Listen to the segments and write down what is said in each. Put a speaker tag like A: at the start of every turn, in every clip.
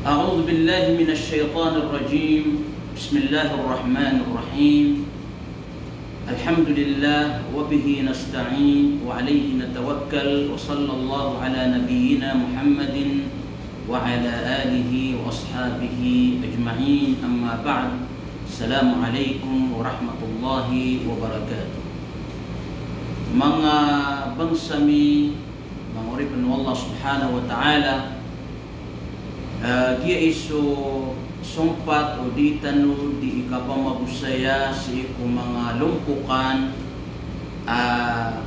A: أعوذ بالله من الشيطان الرجيم. بسم الله الرحمن الرحيم. الحمد لله وبه نستعين وعليه نتوكل وصلى الله على نبينا محمد وعلى آله وأصحابه أجمعين. أما بعد. السلام عليكم ورحمة الله وبركاته. Mga bangsami, mga oripan Allah subhanahu wa ta'ala, dia iso sumpat o di tanu di ikapamagusaya si iku mga lumpukan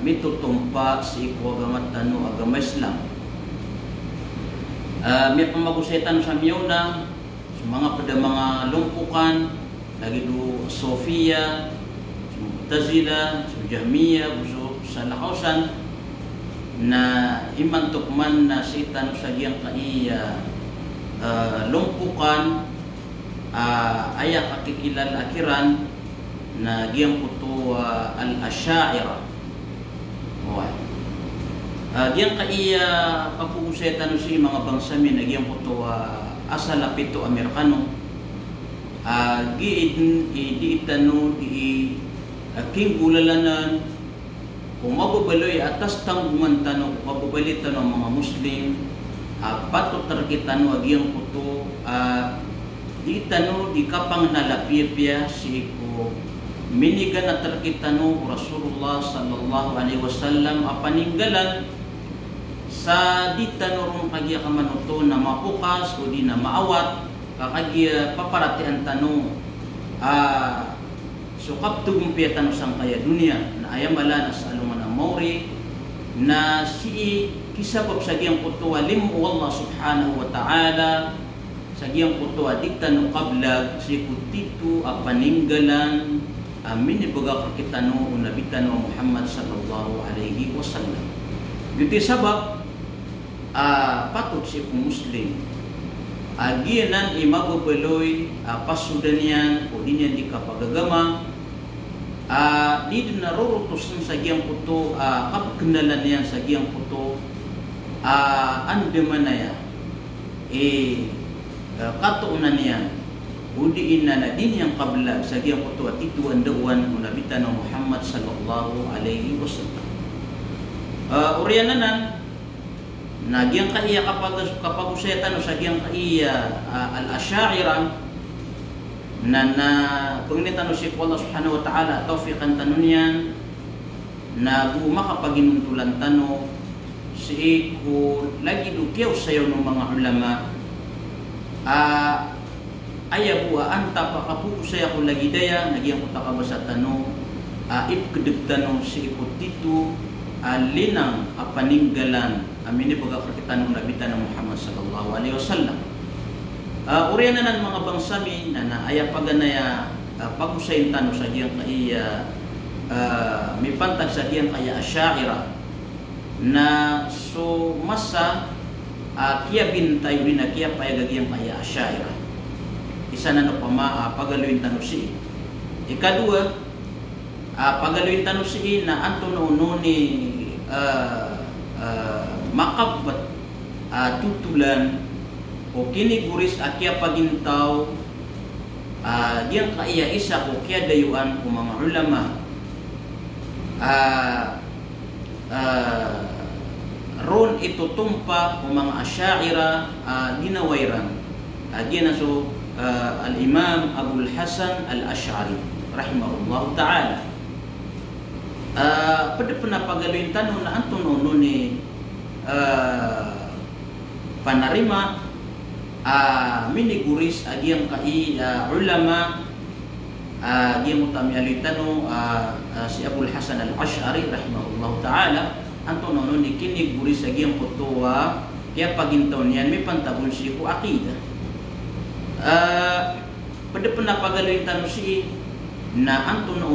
A: mitutumpa si iku agamat tanu agama Islam. May pamagusaya tanu sa miyuna sa mga pada mga lumpukan lagi do Sofia, sa Mu'tazila, sa Jahmiyah, sa Lahausan na imantok man na si tanu sa giyang kaiya lumpukan aya kakikilal akiran na giyang puto al-Asy'ariyah. Giyang kaiya kapugusay tanu si mga bangsami na giyang puto asalapito Amerikano. Di itanu di kinggulalanan kung mababaloy atas tanggungan tanu mababali tanu mga Muslim pato terkita no agiyang puto di tanu di kapang nalapiyapya si ko minigan na terkita no Rasulullah sallallahu alaihi wasallam apaninggalan sa di tanu rong kagiya kamanuto na mapukas o di na maawat kakagiya paparatian tanu sukap tugumpiya tanu sang kaya dunia na ayamala na sa aluman ang Mauri na si kisabab sa giyang puto limu Allah subhanahu wa ta'ala sa giyang puto dikta no kablag si kutitu paninggalan minibaga kakita no unabitan no Muhammad sallallahu alaihi wasallam. Yuti sabab patut si Muslim agianan imagubaloy pasudan yan o din yan di kapagagama di narurutos sa giyang puto kapagkendalan yan sa giyang puto andaman na yan katuunan yan udiin na din yung kablag sa giyang puto at ito ang dawan unabitan ng Muhammad sallallahu alaihi wasallam. Uryanan na giyang kaiya kapag usetan sa giyang kaiya al-Asy'ariyah na panginitan si Allah subhanahu wa ta'ala tawfiqan tanun yan na makapag-inuntulan tano si ko lagi dukyaw sayo ng mga ulama ayabu anta pa kapuko saya ko lagi daya nagyang kutakabasa tano ipkedeg tano si ko tito linang apaninggalan amini pagkakita ng nabitan ng Muhammad sallallahu alaihi wasallam. Uryanan ng mga bangsami na ayapaganaya pagusayin tano sa giyang kaya may pantag sa giyang kaya Asy'ariyah na so masa kiya bintay rin na kiya payagagiyang kaya Asy'ariyah. Isa na no pagaluin tano si ikadua pagaluin tano si na anto no ni makabat tutulan o kiniguris akya pagintaw diyang kaiya isa ko kya dayuan ko mga ulama ron itutumpa ko mga Asy'ariyah dinawayran diyan na so al-Imam Abul Hasan al-Asy'ari rahimahullah ta'ala pada penapagaluin tanong na anto no ni panarima miniguris agiyang kai ulama agiyang utami alitano si Abul Hasan al-Asy'ari rahimahullah ta'ala anto no ni kiniguris agiyang putuwa kaya pagintaw niyan may pantabon si ko akida pada penapagaluin tanong si na anto no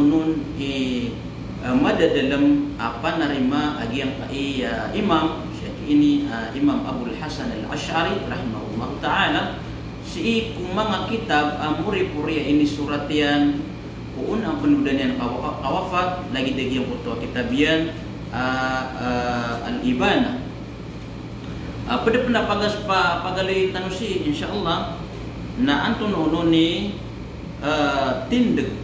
A: madadalam panarima agiyang kai imam ini Imam Abul Hasan al-Asy'ari rahimahullah ta'ala si kung mga kitab muri-puri ini surat yan kung ang penudan yan kawafat lagi dagi yang puto kitab yan al-Ibana Pada pendapagas pagali tanusi insyaallah na anton uno ni tindig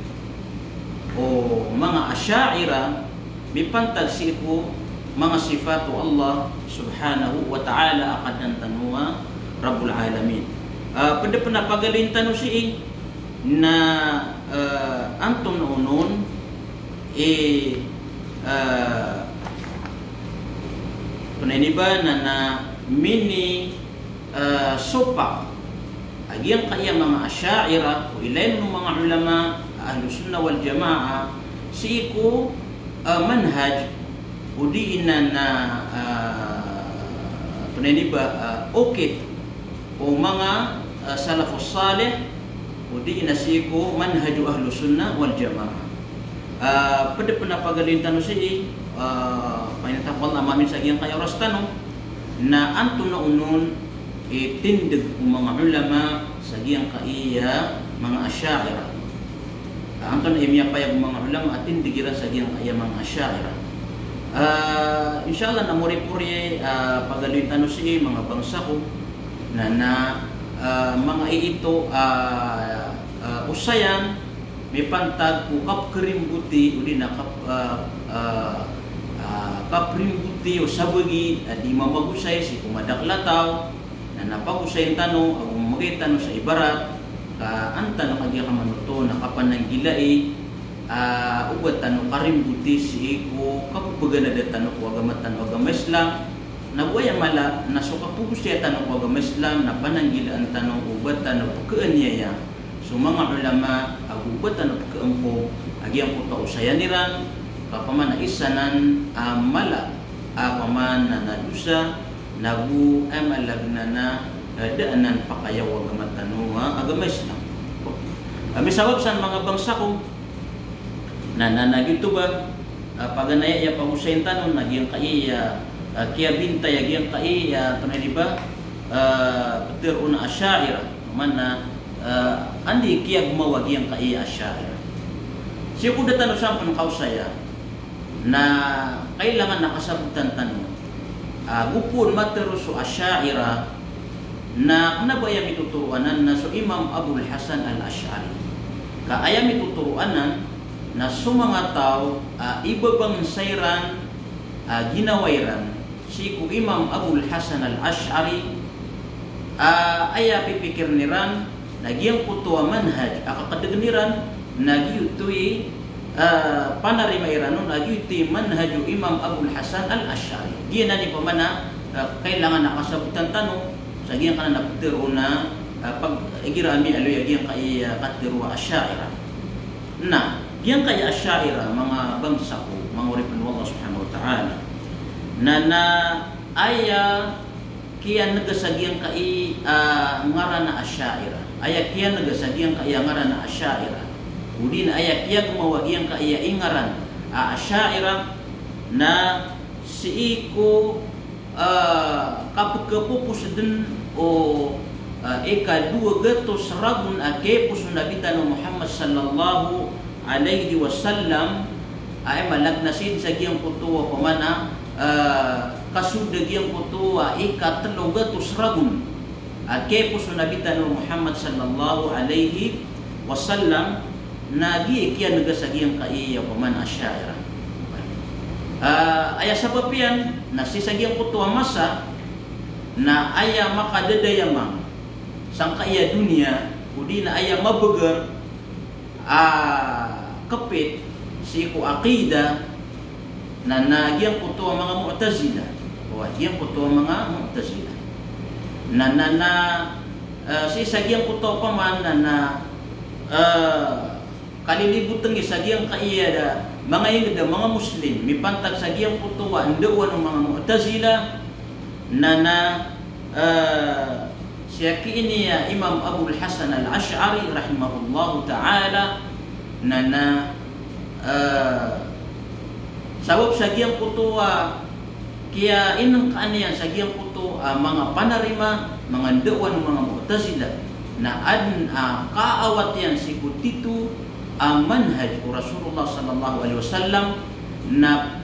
A: o mga asy'ira mipantag siku mga sifatu Allah subhanahu wa ta'ala akan tanwa Rabbul Alamin. Pada penapagalin tanusi na anton unon peneniba na mini sopak agiang kaya mga asy'ira o ilain ng mga ulama Ahlus Sunnah wal Jamaah siku manhaj o di na peneniba okay o mga salafus salih o di na siku manhaj Ahlus Sunnah wal Jamaah. Pada penapagalin tanusi painatapol amamin sa iyang kaya oras tanong na anto na unon itindig mga ulama sa iyang kaya mga asy'ira. Anto na imiyapayag mga ulama at tindigira sa iyang kaya mga asy'ira. Inshallah na muri-puri pagaluin tanusi mga bangsa ko na mga ito usayan may pantag ko kapkerimbuti uli na kaprimbuti o sabagi di mamagusay si kumadaklataw na napagusay tanong ang umagay tanong sa ibarat ang tanong kagya kamanuto na kapanang gilai ubat tanong karimbuti si iko kapubaga na tanong ko agamatan o agama Islam na buaya mala na so kapugusay tanong ko agama Islam na pananggilaan tanong ubat tanong pagkaanyaya. So mga ulama agubatan at kaampo agyang po tausayaniran kapaman na isanan mala kapaman na nadusa nagu amalagna na daanan pakayaw agamatanunga agama Islam. Misawab san mga bangsa ko na nagito ba paganaya ya pagusayin tanon nagyang kaiya kaya bintay agyang kaiya tunay ba petir una asy'ira man na andi kiyag mawag yang kaya asy'ira. Siya ko datan usapan kausaya na kailangan nakasabutan tanong. Gupon materuso asy'ira na kanabaya mituturuanan na so Imam Abul Hasan al-Ash'ari. Kaaya mituturuanan na so mga tao ibabang sayran ginawairan si ku Imam Abul Hasan al-Ash'ari aya pipikir niran nagyang putua manhaj akakadagniran nagyutoy panarima iranon nagyutoy manhaju Imam Abul Hasan al-Ash'ari. Diyan na ni pamana kailangan nakasabutan tanong sa giyang kana naputiro na pag igirami aloy giyang kay katiro asy'ira. Na giyang kay asy'ira mga bangsa ko mga uripon Allah subhanahu wa ta'ala na aya kiyan nagasagyang kay ngaran na asy'ira. Aya kiyan nagasagyang kay ngaran na asy'ira. Udi na aya kiyan gumawagyang kay ingaran asy'ira na si iko kapagkapupus din o ika-200 rabun akepus Nabi Tano Muhammad sallallahu alaihi wasallam ay malagnasin sa giyang putuwa pamana kasudag giyang putuwa ika-300 rabun akepus Nabi Tano Muhammad sallallahu alaihi wasallam nagi kiyan nagasagiyang kaiya pamana asy'ira. Aya sabab yan na sisagyang putuwa masa na aya makadadayamang sang kaya dunia udi na aya mabeger kapit si ku aqida na nagyang putuwa mga Mu'tazilah o nagyang putuwa mga Mu'tazilah na sisagyang putuwa paman na kalilibutan isagyang kaya da mga ingda mga Muslim mipantag sa giyang putuwa ndawa ng mga Mu'tazilah na siya kiiniya Imam Abul Hasan al-Ash'ari rahimahullahu ta'ala na sabab sa giyang putuwa kaya inang kaaniyan sa giyang putuwa mga panarima mga ndawa ng mga Mu'tazilah na kaawat yan si kutitu ang manhaj ko Rasulullah sallallahu alaihi wasallam na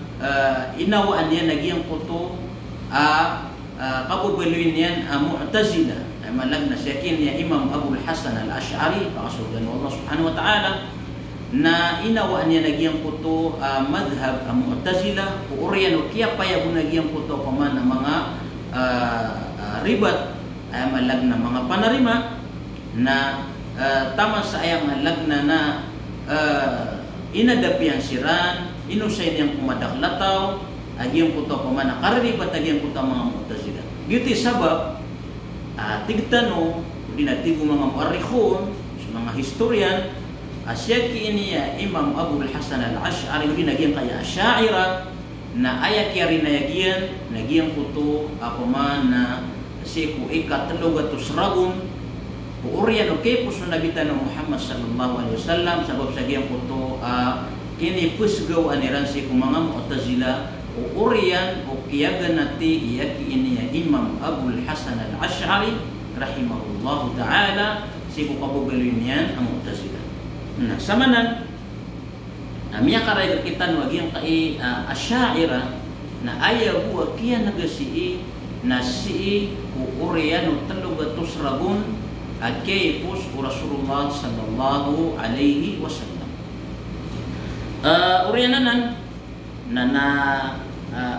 A: inawaan niya nagyang puto kabubaluin yan Mu'tazila ay malag na siya niya Imam Abul Hasan al-Ash'ari pakasugan Allah subhanahu wa ta'ala na inawa niya nagyang puto madhab Mu'tazila uuriyan o kaya paya bu nagyang puto paman ang mga ribat ay malag na mga panarima na tama sa ayang malag na inadapi ang siran inusay niyang kumadaklataw agiyang puto paman ang kararibat agiyang puto mga Mu'tazila beauty sabab tigtano dinatigo mga muarrikhon mga historian asya kiiniya Imam Abul Hasan al-Ash'ari ginagyan kaya Asy'ariyah na ayak yari na yagian nagyang puto paman na siku ikatlugatus ragun uuriyan okay po sa nabitan ng Muhammad sallallahu alaihi wasallam sabab sa giyang puto kini pusgaw aniran siku mga Mu'tazila uuriyan o kiyagan nati iyaki ini ya Imam Abul Hasan al-Ash'ari rahimahullahu ta'ala siku kabubaluin yan ang Mu'tazila nah samanan miya karay kita wagyang kai Asy'ariyah na ayaw buwa kiya nagasi na si uuriyan o talugatus ragun at kay pus Rasulullah sallallahu alaihi wasallam uriyanan na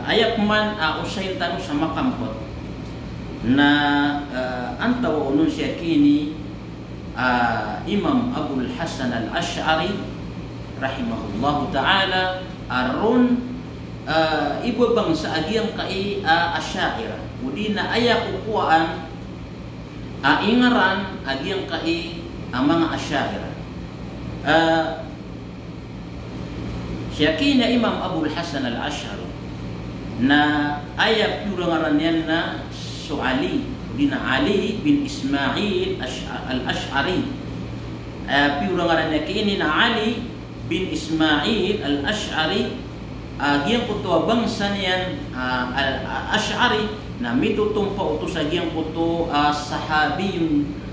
A: ayak man usayin tano sa makampot na antaw unun siya kini Imam Abul Hasan al-Ash'ari rahimahullahu ta'ala aron ibabang sa agiyang kai Asy'ariyah udi na ayak ukuan ingaran agiyang kai ang mga Asy'ariyah siya kina Imam Abul Hasan al-Ash'ari na ayak purangaran yan na Ali dina Ali bin Ismail al-Ash'ari purangaran niya kini na Ali bin Ismail al-Ash'ari agiyang puto bangsa niyan al-Ash'ari na mitutong pautos agiyang puto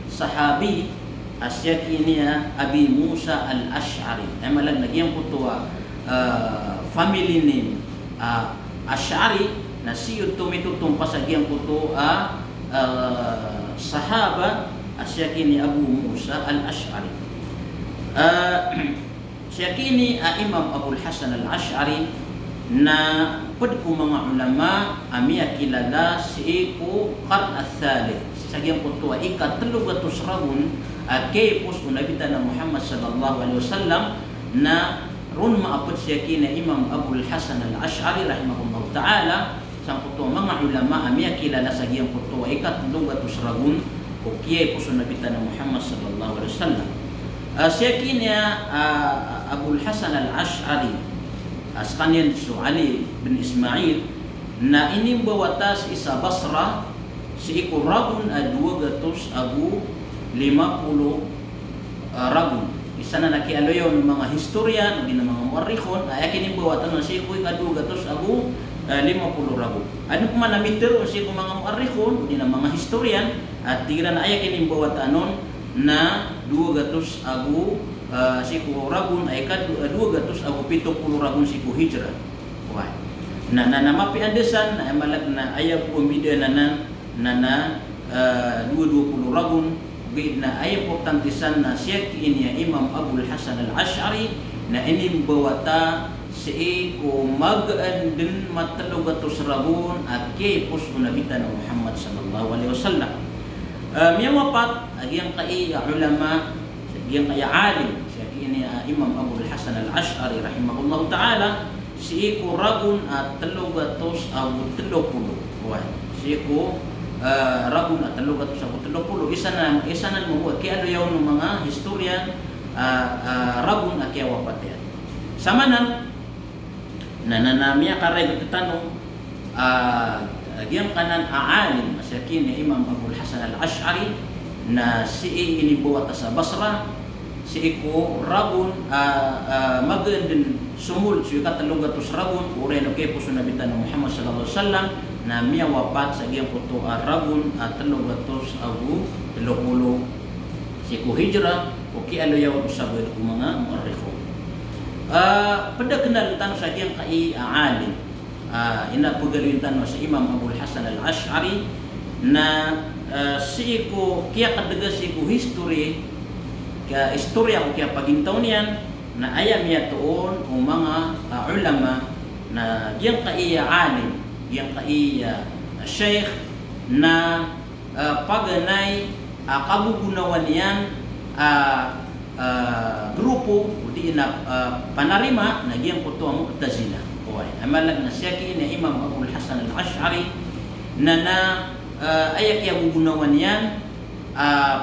A: sahabi asya kini Abi Musa al-Ash'ari ay malag nagyang puto family name Ash'ari na siyo tumitutong pasagyan ko to sahaba asya kini Abu Musa al-Ash'ari siya kini Imam Abul Hasan al-Ash'ari na pud ko mga ulama amiya kilala si ko qarn al-thalith sagyan ko to ikatlugatus ragun kay pus unabitan na Muhammad sallallahu alaihi wasallam na ron maapod siya kina Imam Abul Hasan al-Ash'ari rahimahullahu ta'ala sang puto mga ulama amiya kilala sa giyang puto ikatlugatus ragun o kiyay po sa nabitan ng Muhammad sallallahu alaihi wasallam siya kina Abul Hasan al-Ash'ari as kanyan so Ali bin Ismail na inimbawatas isa Basra si iku ragun duwagatus agu 50 ragun isa na nakialoyaw ng mga historian o ng mga muarrikhon ay kinimbawatan na si iku ikadugatus agu 50 ragu. Ano po man namitero si mga muarrikhon di ng mga historian at tira na ayak inimbawatan nun na 200 agu siku ragun ay kad 200 agu 70 ragun siku hijrah. Why? Na mapi andesan na malag na ayak po media na 20 ragun bid na ay importantisan na siya ini Imam Abul Hasan al-Ash'ari na inimbawata si ko mag-andin matalugatus ragun at kay pus unabitan ng Muhammad sallallahu alaihi wasallam. Miyawapat agiyang kay ulama, agiyang kay alim, siya kini Imam Abul Hasan al-Ash'ari rahimahullahu ta'ala si ko ragun at talugatus abu 30. Si ko ragun at talugatus abu 30 isa na mo kay ano yaw ng mga historian ragun at kaya wapat yan. Samanan nananamiya karay tanong agiyang kanan aalim siya kini Imam Abul Hasan al-Ash'ari na si inibuwat sa Basra si ko ragun magandin sumul si katalugatus ragun ureno kay po sunabitan ng Muhammad sallallahu alaihi wasallam na miya wapat sa giyang puto ragun at talugatus abu 30 si ko hijrah o ki aloyaw sa ko mga muarrikho pada kenal tan sa giyang kai alim ina pagalintan sa Imam Abul Hasan al-Ash'ari na si ko kaya kadaga si ko history ka istorya ko kaya pagintaw niyan na ayam ya tuon o mga ulama na yang kaiya alim, yang kaiya sheikh na paganay kabugunawan yan grupo di na panarima na giyang kuto ang Mu'tazila. Okay. Amalag na siya kini Imam Abul Hasan al-Ash'ari na ayak ya gugunawan yan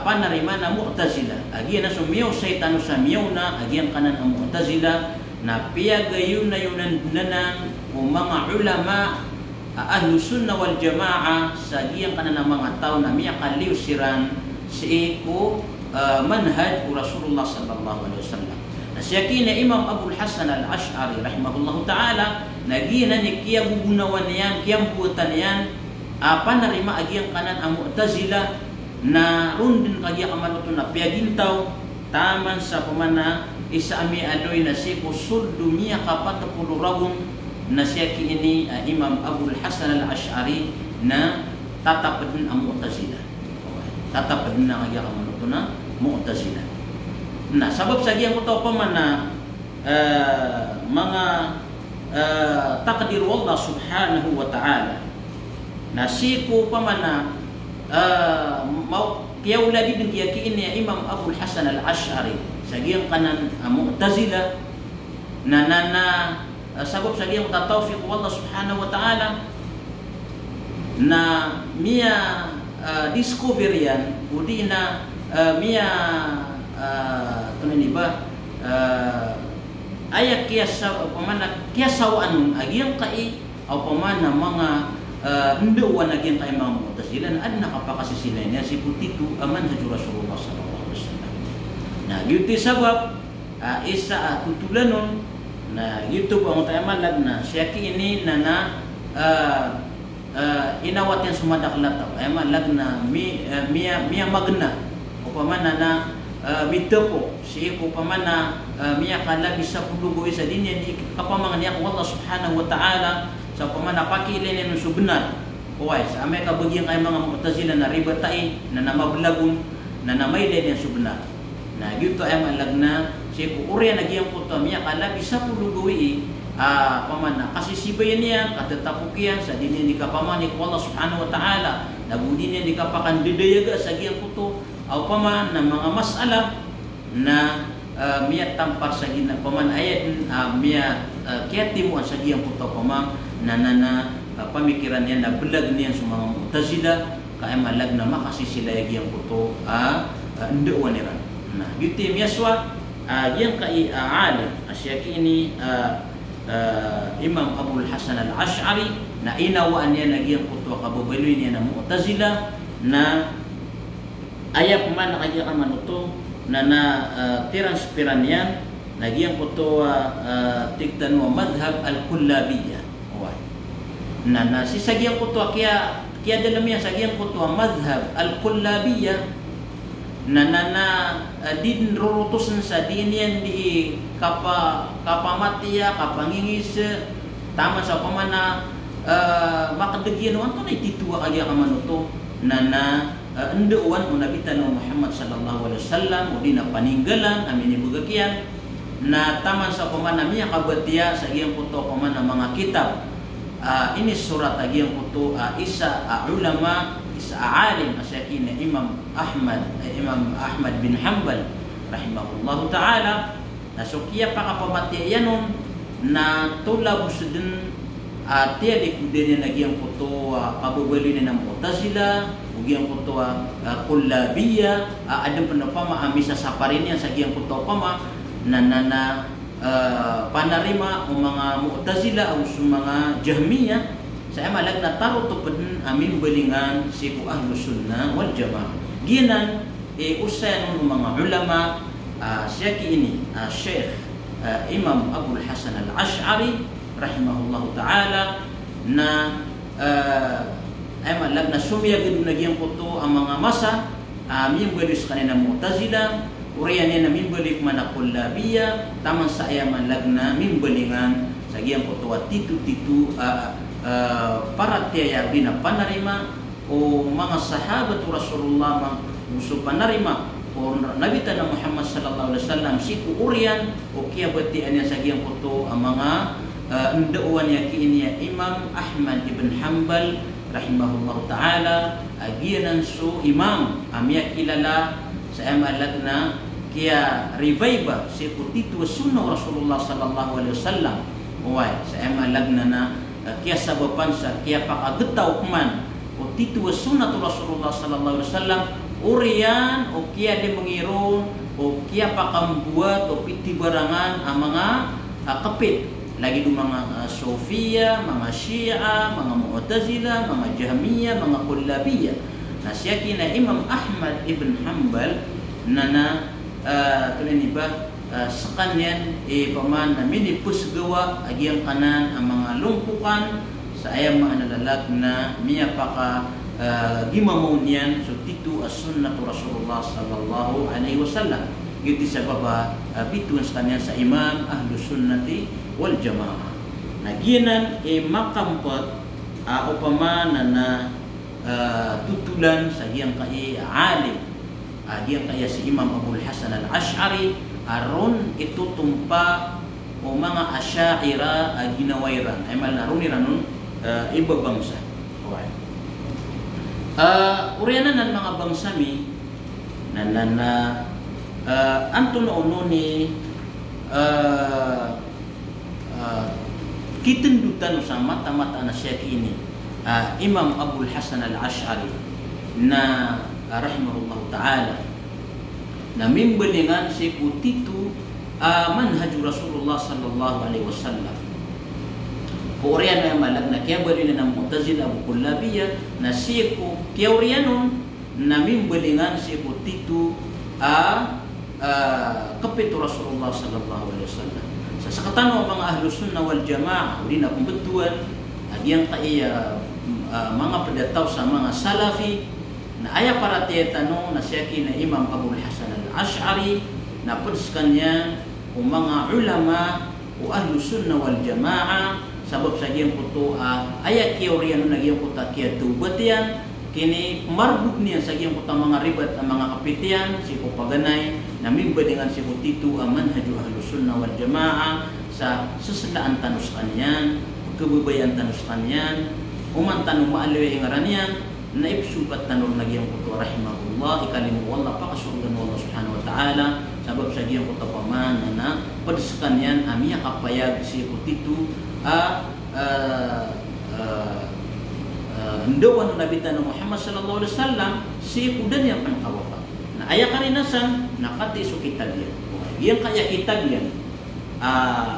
A: panarima na Mu'tazila. Agiyan na sumiyaw saytano sa miyaw na agiyan kanan ang Mu'tazila na piyagayon na yun nanan o mga ulama Ahlus Sunnah wal Jamaah sa giyang kanan ng mga tao na miyakaliw siran si eko manhaj o Rasulullah sallallahu alaihi wasallam. Na siya kina Imam Abul Hasan al-Ash'ari rahimahullahu ta'ala na gina ni kiya gugunawan yan, kiyang buutan yan panarima agiyang kanan ang Mu'tazila na rundin kagya kamanuto na piyagintaw taman sa pamana isa ami adoy na si suldu miya kapat pulurawon na siya kini Imam Abul Hasan al-Ash'ari na tatapad ang Mu'tazila. Tatapad na kagya kamanuto na Mu'tazila. Na sabab sa giyang utaw pa man na mga takdir Allah subhanahu wa ta'ala na sipo pa man na kiyawladi din kiyakiin niya Imam Abul Hasan al-Ash'ari sa giyang kanan Mu'tazila na sabab sa giyang tatawfiq Allah subhanahu wa ta'ala na miya discover yan o di na miya tunay ba ayak kiyasawaan agiyang kai o pamana mga hinduan agiyang kai mga Mu'tazila na ad nakapakasilay niya si putitu aman sa Rasulullah sallallahu alaihi wasallam na yuti sabab isa tutulanon na YouTube ang tayo malag na siya kini na inawat yan sumadaklat ay malag na miya magna o pamana na mitapo siya ko pamana miya kalabi sa pulugo isa din yan kapamangan niya kung Allah subhanahu wa ta'ala sa pamana pakilin yan subnar kuway sa amay kabagyan kay mga Mu'tazila na ribatay na namablagon na namaylen yan subnar na gito ay malag na siya ko uriya nagyang puto miya kalabi sa pulugoy pamana kasi sibayan niya katatapukian sa din yan di kapamani ko Allah subhanahu wa ta'ala nagudin yan di kapakandidayaga sa giyang puto aw paman na mga masala na miya tampar sa gina paman ayat miya kiyati mo sa giyang puto paman na pamikiran niya na belag niya sa mga Mu'tazila kaya malag na makasisila giyang puto ndoon niran na giti miyaswa yang kai alim asya kini Imam Abul Hasan al-Ash'ari na inawaan niya nagyang puto kababaloy niya na Mu'tazila na ayap man nakagya manuto na transpiran yan nagyang puto tigtan mo madhab al-Kullabiyya na si sagyang puto kaya dalam yan sagyang puto madhab al-Kullabiyya na din rurutusan sa din yan di kapamatiya kapangingis tama sa pamana makadagyan wan to na itituwa kagya kamanuto na enduan o nabitan ng Muhammad sallallahu alaihi wasallam o di na paninggalan amin ibugakyan na tama sa pamana miya kabatiya sa giyang puto pamana mga kitab ini surat agiyang puto isa ulama isa alim asyakin Imam Ahmad bin Hanbal rahimahullahu ta'ala na sukiya pa kapamati yanon na tulabos din tiya di kudin na nagyang puto kabubali na ng Mu'tazila ugyang puto Kullabiyya adang panapama amisa sa parin yan sa giyang puto pama na panarima o mga Mu'tazila o mga Jahmiyah saya malag na taro to pun amin balingan si Ahlus Sunnah wal Jamaah ginan usayan ng mga ulama siya kini Sheikh Imam Abul Hasan al-Ash'ari rahimahullahu ta'ala na ay malag na sumiyagid na giyang puto ang mga masa aming balis kanina Mu'tazila uriyan niya na min balik man Kullabiyya tamang sa ayaman lag na min balingan sagian kotoa titu para tiaya bina panarima o mga sahabat Rasulullah musuh panarima o Nabi Tanah Muhammad sallallahu alaihi wasallam siku urian o kia bati anya sagian koto ang mga ndauan ya kiinya Imam Ahmad ibn Hanbal rahimahullah ta'ala agianan su imam amya kilala sa amalagna kia revive siku titu sunnah Rasulullah sallallahu alaihi wasallam wai sa amalagna na kia sababan sa kia pakagetaw man o titu sunnah Rasulullah sallallahu alaihi wasallam urian o kia di mengiron o kia pakambuat o piti barangan ang mga kapit lagi do mga Sofia, mga Shia, mga Mu'tazila, mga Jahmiyah, mga Kullabiyah. Na siya kina Imam Ahmad ibn Hanbal na tuloy ba sa kanyan paman na minipus gawa agyang kanan ang mga lumpukan sa ayang mga nalalag na miya paka gimamunian so titu as-sunnatu Rasulullah sallallahu alaihi wasallam. Giti sa baba bituan sa kanyan sa Imam Ahlus Sunnati wal Jamaah. Nagianan makampat upamana na tutulan sa giyang kay alim giyang kaya si Imam Abul Hasan al-Ash'ari aron itutumpa o mga Asy'ira ginawairan ay malaron ni ranon iba bangsa. Okay. Urianan ng mga bangsami na anton ono ni kitindutan sa mata-mata na siya kini Imam Abul Hasan al-Ash'ari na rahimahullah ta'ala na mimbalingan si kutitu manhaj Rasulullah sallallahu alaihi wasallam Korean na malag na kaya bali na ng Mu'tazila o Kullabiyah na si ko kaya orianon na mimbalingan si kutitu kapitu Rasulullah sallallahu alaihi wasallam sa katano mga Ahlus Sunnah wal Jamaah uli na kumbetuan yang kaya mga pedataw sa mga Salafi na aya para tiyatano na siya kina Imam Abul Hasan al-Ash'ari na pudskan niya o mga ulama o Ahlus Sunnah wal Jamaah sabab sa giyang puto aya kiorian na giyang puta kiya tubatian kini marbuk niya sa giyang puta mga ribat ang mga kapitian si paganay na mimbadingan si putitu manhaj Ahlus Sunnah wal Jamaah sa susulaan tanus kanyan kebubayan tanus kanyan umantan maaloy ngaran yan na ipsupat tanong nagyang puto rahimahullah ikalimu wallah pakasurgan wallah subhanahu wa ta'ala sabab sa giyang puto paman na padiskan yan amia kapayag si putitu ndawan Nabi Tanah Muhammad sallallahu alaihi wasallam si udan yang pankawapak na aya karinasan nakati su kitab yan yang kaya kitab yan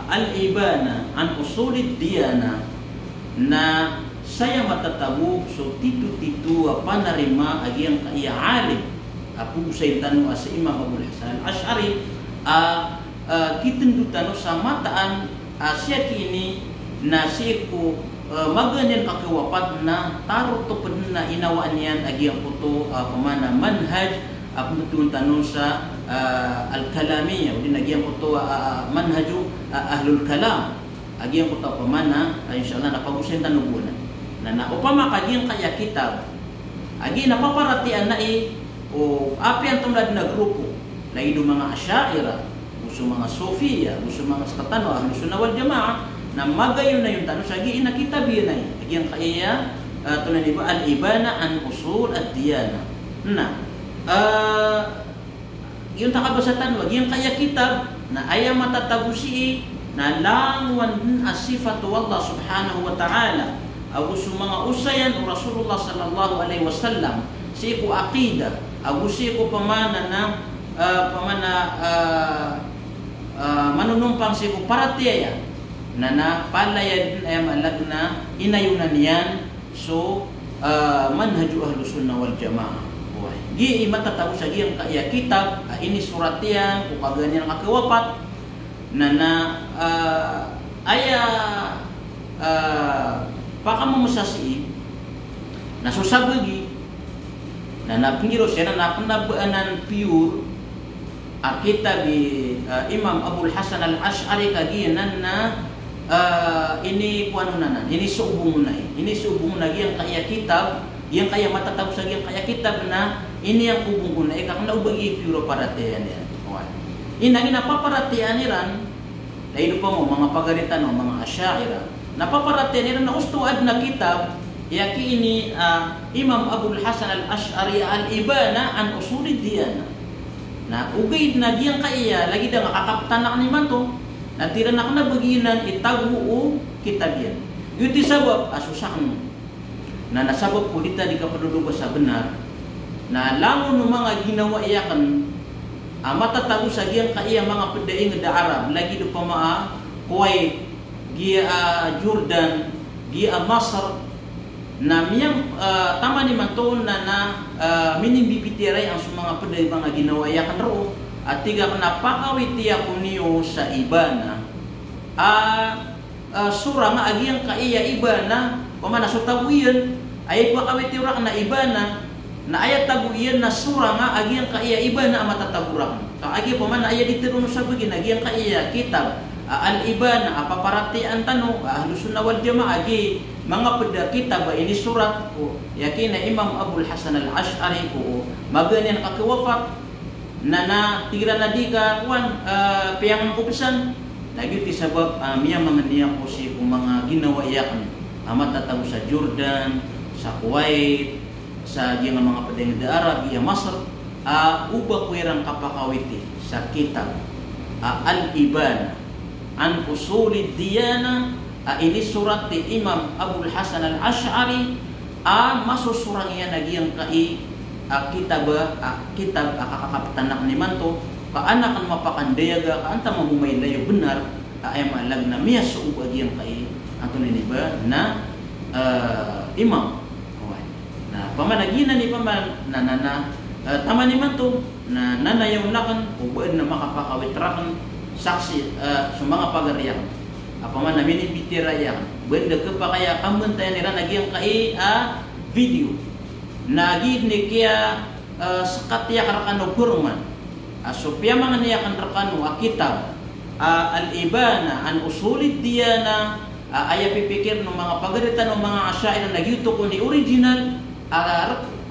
A: al-ibana an usulid diyana na saya matatabu so titu panarima agyang kaya alim apu say tanu as Imam Abul Hasan al-Ash'ari kitindutan sa mataan siya kini na siku maganyan akawapat na tarot to na inawaan yan agyang puto pamana manhaj aputun tanong sa al-kalamiyya uli nagyang puto manhaju ahlul kalam agyang puto pamana inshallah napag-usin tanubunan na upama kagyang kaya kitab agi napaparatian na o api ang tulad na grupo lagi do mga Asy'ira uso mga Sofia uso mga skatano Ahlus Sunnah wal Jamaah na magayon na yung tanong sa agi na kitab yun ay agyang kaya tulad iba al-ibana an usul ad-diyana na yung takabasatan wag yung kaya kitab na aya matatabusi na langwan asifatu Allah subhanahu wa ta'ala agus mga usayan o Rasulullah sallallahu alaihi wasallam si ko aqida agus si ko pamana na manunumpang si ko paratiya na palayan ay malagna inayunan yan so manhaju Ahlus Sunnah wal Jamaah gi matataw sa giyang kaya kitab ini surat yan o kaganyan akawapat na aya pakamumusasi na susabagi na napingiro siya na napanabaanan pure akita bi Imam Abul Hasan al-Ash'ari kagiyanan na ini kuano nanan, ini suubong na ini suubong na yang kaya kitab, yang kaya matatapos sa yang kaya kitab na ini yang ubong na kakna ubagi puro paratian yan. Inang napaparatian niran, laido pa mo mga pagaritan no mga Asy'ariyah. Napaparatian niran na ustuad na kitab, yaki ini Imam Abul Hasan al-Asy'ari al-Ibana an Usulid Diyana. Na ugay na diyang kaya lagi da makakaptanak ni man to. Natira na na baginan itagu o kitab yan. Yuti sabab asusak mo. Na nasabab po dita di kapadudugo sa benar. Na langon ng mga ginawa iyakan matatago sa giyang kaya mga pedaing da Arab. Lagi do pa Kuwait, giya Jordan, giya Masar. Na miyang tama ni man to na minimbibitiray ang mga pedaing mga ginawa iyakan ro. At tiga napakawit tiya ko niyo sa iba na sura nga agiyang kaiya iba na pamana so tabuyan ay pakawit tiya na iba na ayat tabuyan na sura nga agiyang kaiya iba na matataburak. Agi pamana ayat ditiruno sa bugin agiyang kaiya kitab al-iba na apaparatian tanong Ahlus Sunnah wal Jamaah agi mga peda kitab ini surat ko yakin na Imam Abul Hasan al-Asy'ari ko maganin kakiwafat na tira na di ka kuan piyang kupisan lagi ti sabab miya mamaniya ko si kung mga ginawa iyakan matatabo sa Jordan, sa Kuwait, sa mga pedeng da Arab, iya Masar uba kuirang kapakawiti sa kitab al-Ibana an Usulid Diyana ini surat ti Imam Abul Hasan al-Asy'ari masusurang iya nagiyang kai kitab kakakaptanak ni manto kaana kan mapakandayaga kaanta mamumaylayo benar ay malag na miya sa ubagiyang kay ato ni ba na imam na pamanagina ni paman na tama ni manto na nanayaw lakan ubaan na makapakawitrakan saksi sa mga pagariyan apaman namin ibitirayan benda kepakaya kamun tayo nila nagiyang kay video nagid ni kaya sakatya karakano kurman so piya mga niya kan rakano kitab al-Ibana an Usulid Diyana aya pipikir ng mga pagaritan ng mga Asy'ariyah na nagyuto ko ni original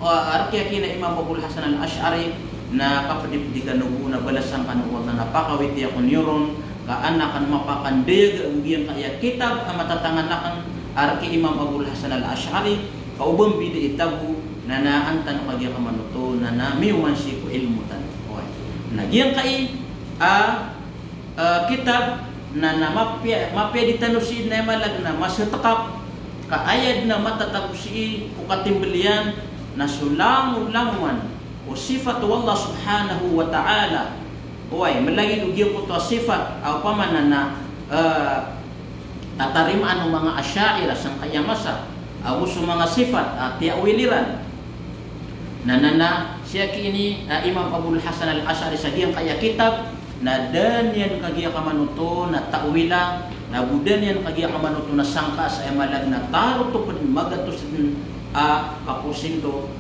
A: arkya kina Imam Abul Hasan al-Asy'ari na kapadipdikan no na balasan kanuwag na napakawit ya kun yuron kaana kan mapakandeg ugiyan kaya kitab matatangan nakan arki Imam Abul Hasan al-Asy'ari kaubang bida itabu na naantan kagya kamanuto na namiuman si ko ilmu tan. Nagyang kai kitab na mapya ditanusin na malag na masatakap kaayad na matatapusi ko katimbalian na sulangon-langon o sifat Allah subhanahu wa ta'ala. Uy, malagi ugyo ko to sifat o pamanan na tatarimaan ng mga Asy'ariyah sang kaya masa sa mga sifat at tiawiliran na siya kini Imam Abul Hasan al-Asy'ari sa diyang kaya kitab na danyan kagiya kamanuto na ta'wila na budan yan kagiya kamanuto na sangka sa malag na taro to pud magatos kapusinto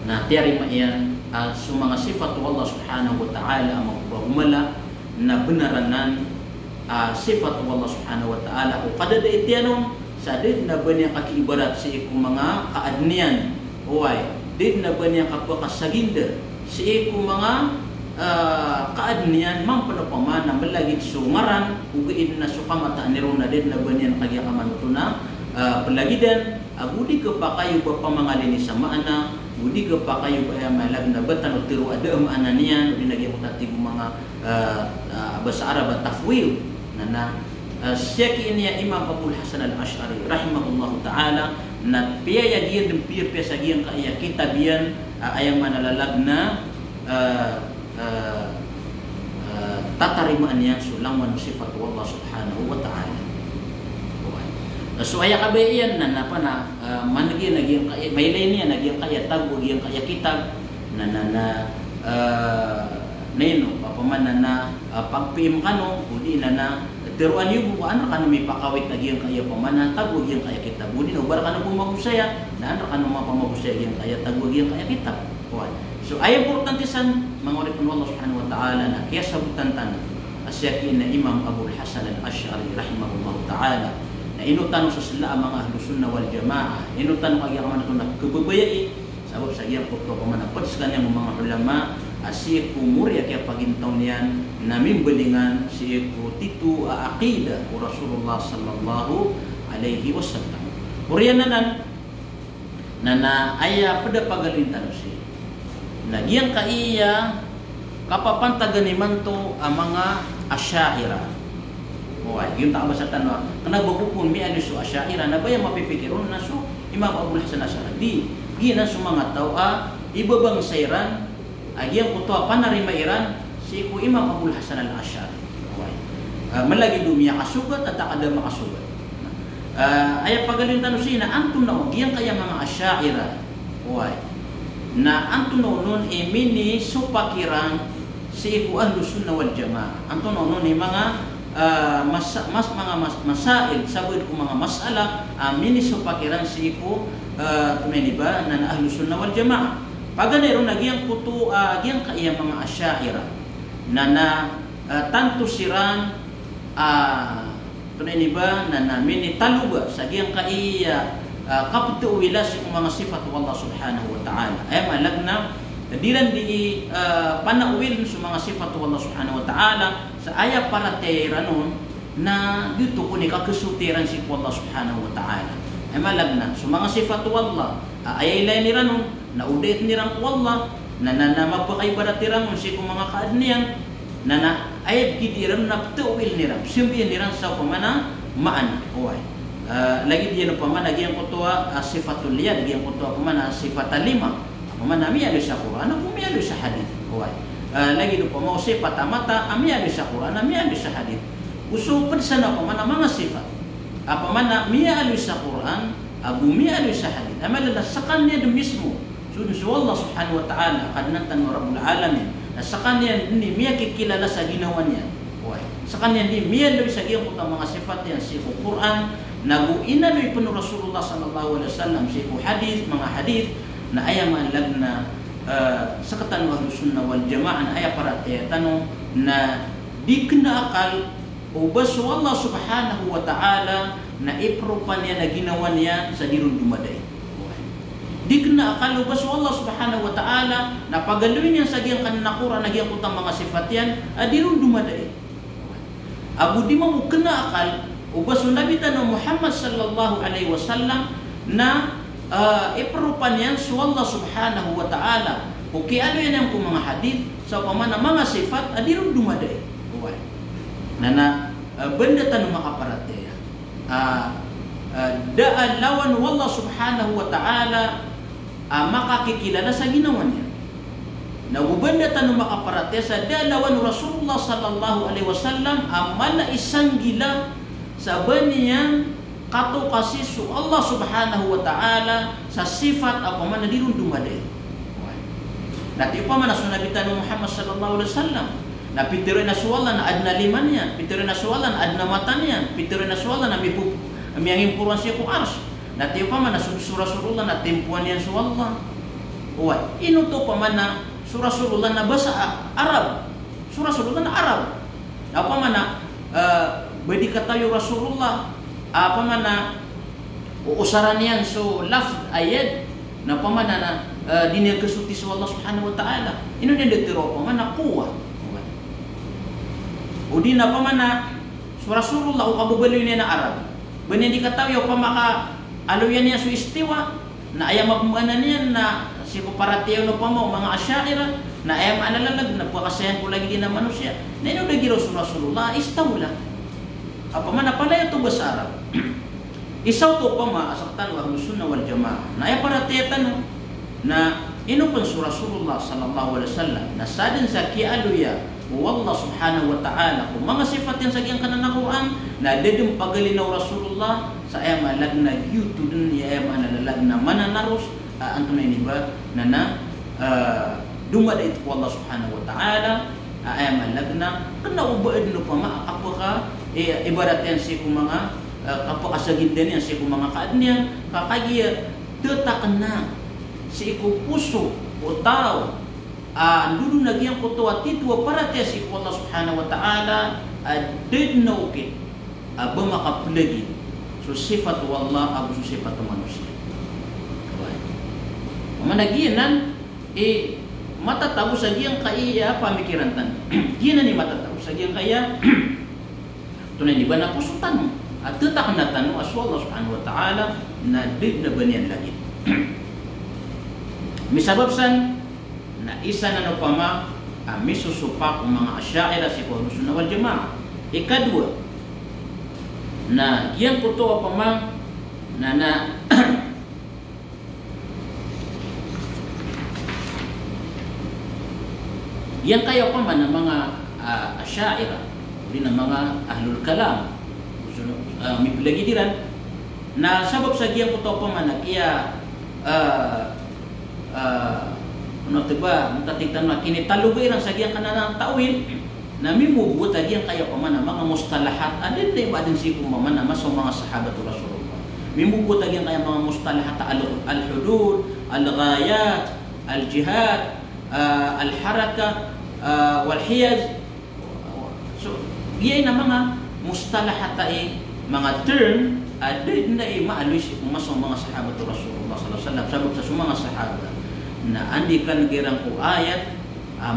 A: na tiyari maiyan sa mga sifat Allah subhanahu wa ta'ala ang magpahumala na benaranan sifat Allah subhanahu wa ta'ala o kada itianong sa din na ba niya kakiibarat sa ikong mga kaadnian uway din na ba niya kapakasaginda sa ikong mga kaadnian mampanapaman na malagit sungaran ugain na sukamataan ni Rona din na ba niya kagyakamanuto na palagidan budi ka pa kayo ba pamangalini sa maana budi ka pa kayo ba malag na batan o tiro adaam ananian o dinagyan ko tatig mga basa Arab at tafwil na siya kiniya Imam Abul Hasan al-Asy'ari rahimahullahu ta'ala na piyaya diyan ng piya sa giyang kaya kitab yan ayang manalalag na tatarimaan yan sulangan sifat Allah subhanahu wa ta'ala. So aya kabayan na managi nagiyang kaya may lain niya nagiyang kaya tagbo giyang kaya kitab na neno papaman na pagpim kano udi na teruan yung buku anak kan may pakawit nagiyang kaya pamana tagbo giyang kaya kitab udi no bar kana bumagusaya na anak kan mapamagusaya giyang kaya tagbo giyang kaya kitab. So ay importante san mga urip ng Allah subhanahu wa ta'ala na kaya sabutan tan asyakin na Imam Abul Hasan al-Ash'ari rahimahullah ta'ala na inutan sa sila ang mga Ahlus Sunnah wal Jamaah, inutan ko ang mga na kababayai sabab sa iyang kuto ko manapad sa kanyang mga ulama asik umur ya kaya pagintaw niyan namin balingan si titu aqida ko Rasulullah sallallahu alaihi wasallam. Uriyanan na aya pada pagalintan si nagyang kaiya kapapantagan ni manto ang mga Asy'ariyah. Oy, yung tama sa tanwa. Kana bukupon mi ano su Asy'ariyah na bayang mapipikiron na su Imam Abul Hasan al-Ash'ari. Gina su mga tao ibabang sayran agyang kuto panarima iran si ku Imam Abul Hasan al-Ash'ari. Oy. Malagi dumiya kasugat at kada makasugat. Ay pagalintan siya na antum na gyang kaya mga Asy'ariyah. Oy. Na antum noon mini supakiran si iku Ahlus Sunnah wal Jamaah. Antum noon mga masail sabid ko mga masala mini supakiran si iku tunay ba na Ahlus Sunnah wal Jamaah. Paganero nagyang kuto gyang kaya mga Asy'ariyah na tanto siran tunay ba na mini taluba sa gyang kaya kapto wila si mga sifat Allah subhanahu wa ta'ala ay malagna diran di panawil sa mga sifat Allah subhanahu wa ta'ala sa aya para teranon na dito ko ni kakasutiran si Allah subhanahu wa ta'ala ay malagna sa mga sifat Allah ay ilay ni ranon na udit ni rang Allah na magpakaibaratiran si kung mga kaadniyan na ayab kidiran na ptuwil ni ram simbiyan ni ram sa pamana maan uway lagi dia pa man lagi ang kutuwa sifatul liyad lagi ang kutuwa pa man sifat lima pa man ami alo sa Quran ako mi alo sa hadith uway lagi do pa mo sifat mata ami alo sa Quran ami alo sa hadith usupad sana pa man mga sifat apa man mi alo sa Quran abu mi alo sa hadith amala sa kanya do mismo so Allah subhanahu wa ta'ala kadnatan rabbul alamin sa kanya ni miya kikilala sa ginawa niya uway sa kanya ni miya lo sa giyang mga sifat yan si Quran nagu inaloy pun Rasulullah sallallahu alaihi wasallam si hadis mga hadis na aya malagna sa katan Ahlus Sunnah wal Jamaah na aya para tanong na di kena akal ubas Allah subhanahu wa ta'ala na ipropan niya na ginawa niya sa dirun dumaday. Di kena akal ubas Allah subhanahu wa ta'ala na pagaluin niya sa giyang kanakura na giyang kutang mga sifat yan dirun dumaday. Abu di mo kena akal ubas Nabi tanong Muhammad sallallahu alaihi wasallam na iparupan yan sa Allah subhanahu wa ta'ala. Okay, ano yan ang mga hadith sa pamana mga sifat adirong dumaday. Na benda tanong makaparate. Daan lawan Allah subhanahu wa ta'ala makakikilala sa ginawa niya. Nagubanda tanong makaparate sa dalawan Rasulullah sallallahu alaihi wasallam amala isang gila sa baniyang kato kasi su Allah subhanahu wa ta'ala sa sifat apa man dirun dumaday. Dati pa man sunabitan ng Muhammad sallallahu alaihi wasallam na pitiro na suwala na adna liman yan, pitiro na suwala na adna matan yan, pitiro na suwala na miyang impurasya ko ars. Dati pa man surah-surullah na tempuan yan su Allah. Uway, inuto pa man na surah-surullah na basa Arab. Surah-surullah na Arab. Apa man na bedi katayo Rasulullah apa man na uusaran yan so lafz ayat na pamana na dinya kesuti sa Allah subhanahu wa ta'ala ino din detiro pa man na kuwa o di na paman na Rasulullah o kabubaloy niya na Arab bani di katayo pa maka aluyan niya so istiwa na ayam mapumana niya na si kuparatiyo no pa mo mga Asy'ariyah na ayam analalag na pakasayan ko lagi din na manusia na ino nagiro sa Rasulullah istawla apa man napalaya to basa Arab isaw to pa maasaktan wa Ahlus Sunnah wal Jamaah na ay para tiyatan na ino pang Rasulullah sallallahu alaihi wasallam na sadin sa kialuya wallah subhanahu wa ta'ala kung mga sifat yan sa giyang kanan na Quran na dedim pagalinaw Rasulullah sa ayam alagna yuto dun ayam analalagna mananaros antunay ni ba na dumada ito wallah subhanahu wa ta'ala ayam alagna kana ubaid no pa maakapaka ibarat yan si kung mga kapakasagindan yan si kung mga kaadniyan kakagya tetakan na si iku puso o tao dulu lagi yang kutuwa titu para tiasi Allah subhanahu wa ta'ala adedna ukit makapulagi so sifat wallah abu so sifat manusia. Managianan mata tahu saja yang kaya pamikiran tan. Gina ni mata tahu saja yang kaya tunai di bana pusutan atau tak kena tanu Allah subhanahu wa ta'ala na dibna banian lagi. Misababsan na isa na napama misusupak mga Asy'ariyah si Ahlus Sunnah wal Jamaah. Ikadua na yang kuto pamang na yang kaya pa man ng mga Asy'ariyah din ng mga Ahlul Kalam may palagidiran na sabab sa giyang kuto pa man kaya ano tiba mutatigtan na kinitalugay lang sa giyang kananang tawil na mimubuot agiyang kaya pa man mga mustalahat adin na iba din si kumaman na mas mga sahabatul Rasulullah mimubuot agiyang kaya mga mustalahat al-hudud, al-ghayat, al-jihad, al-haraka, wal-hiyaz. So iyan na mga mustalahat ay mga term adin na maalis mas mga sahabatul Rasulullah sallallahu alaihi wasallam sabab sa mga sahabat na andikan girang ko ayat